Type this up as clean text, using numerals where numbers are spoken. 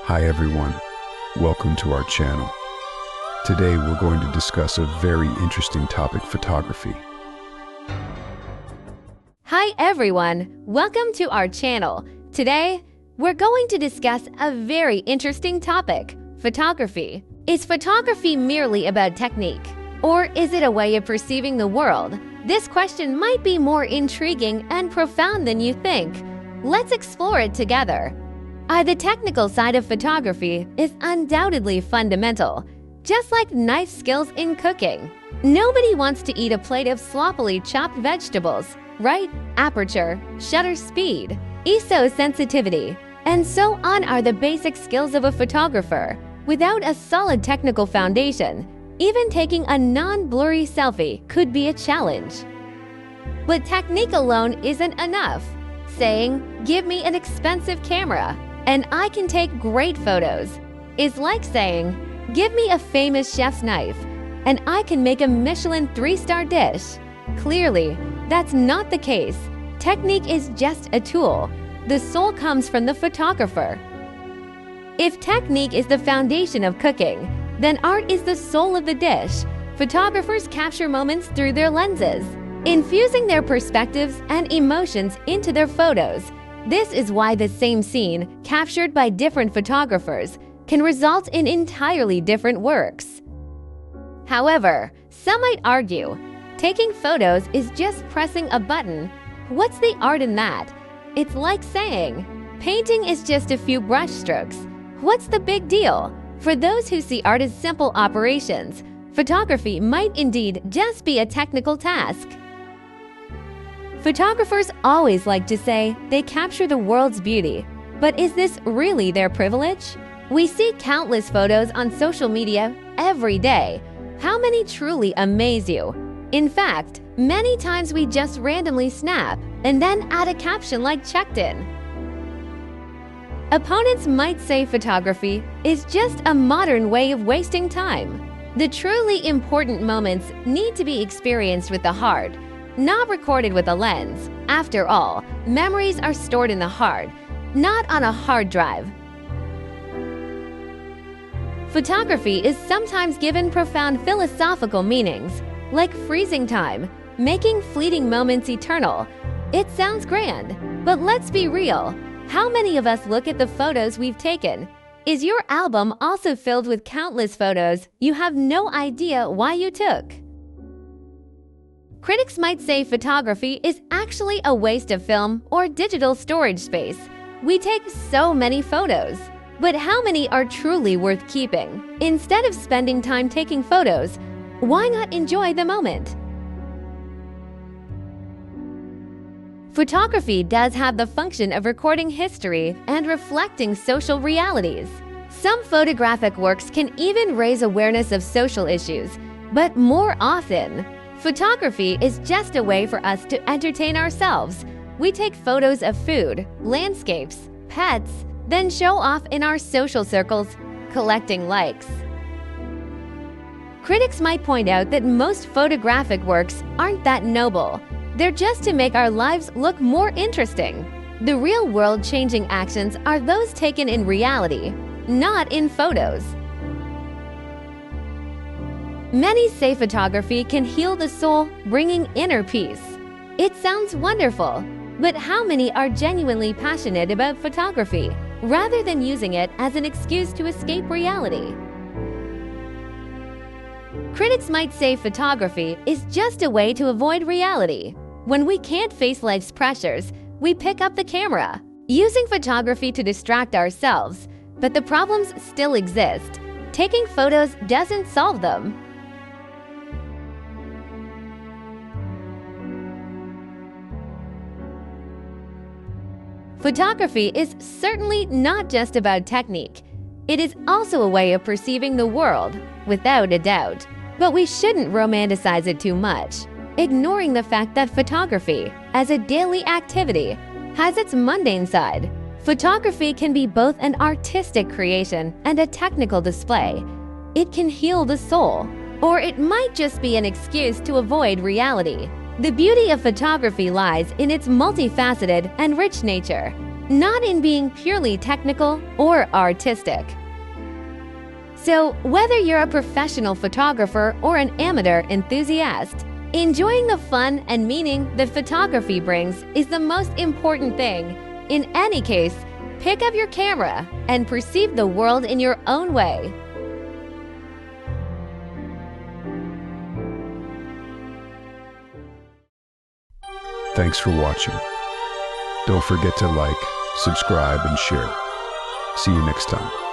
Hi everyone, welcome to our channel. Today we're going to discuss a very interesting topic, photography. Hi everyone, welcome to our channel. Today, we're going to discuss a very interesting topic, photography. Is photography merely about technique? Or is it a way of perceiving the world? This question might be more intriguing and profound than you think. Let's explore it together. The technical side of photography is undoubtedly fundamental, just like knife skills in cooking. Nobody wants to eat a plate of sloppily chopped vegetables, right? Aperture, shutter speed, ISO sensitivity, and so on are the basic skills of a photographer. Without a solid technical foundation, even taking a non-blurry selfie could be a challenge. But technique alone isn't enough. Saying, "Give me an expensive camera, and I can take great photos," is like saying, "Give me a famous chef's knife, and I can make a Michelin 3-star dish." Clearly, that's not the case. Technique is just a tool. The soul comes from the photographer. If technique is the foundation of cooking, then art is the soul of the dish. Photographers capture moments through their lenses, infusing their perspectives and emotions into their photos. This is why the same scene, captured by different photographers, can result in entirely different works. However, some might argue, taking photos is just pressing a button. What's the art in that? It's like saying, painting is just a few brush strokes. What's the big deal? For those who see art as simple operations, photography might indeed just be a technical task. Photographers always like to say they capture the world's beauty, but is this really their privilege? We see countless photos on social media every day. How many truly amaze you? In fact, many times we just randomly snap and then add a caption like "checked in." Opponents might say photography is just a modern way of wasting time. The truly important moments need to be experienced with the heart, not recorded with a lens. After all, memories are stored in the heart, not on a hard drive. Photography is sometimes given profound philosophical meanings, like freezing time, making fleeting moments eternal. It sounds grand, but let's be real. How many of us look at the photos we've taken? Is your album also filled with countless photos you have no idea why you took? Critics might say photography is actually a waste of film or digital storage space. We take so many photos, but how many are truly worth keeping? Instead of spending time taking photos, why not enjoy the moment? Photography does have the function of recording history and reflecting social realities. Some photographic works can even raise awareness of social issues, but more often, photography is just a way for us to entertain ourselves. We take photos of food, landscapes, pets, then show off in our social circles, collecting likes. Critics might point out that most photographic works aren't that noble. They're just to make our lives look more interesting. The real world-changing actions are those taken in reality, not in photos. Many say photography can heal the soul, bringing inner peace. It sounds wonderful, but how many are genuinely passionate about photography, rather than using it as an excuse to escape reality? Critics might say photography is just a way to avoid reality. When we can't face life's pressures, we pick up the camera, using photography to distract ourselves, but the problems still exist. Taking photos doesn't solve them. Photography is certainly not just about technique. It is also a way of perceiving the world, without a doubt. But we shouldn't romanticize it too much, ignoring the fact that photography, as a daily activity, has its mundane side. Photography can be both an artistic creation and a technical display. It can heal the soul, or it might just be an excuse to avoid reality. The beauty of photography lies in its multifaceted and rich nature. not in being purely technical or artistic. So, whether you're a professional photographer or an amateur enthusiast, enjoying the fun and meaning that photography brings is the most important thing. In any case, pick up your camera and perceive the world in your own way. Thanks for watching. Don't forget to like, subscribe, and share. See you next time.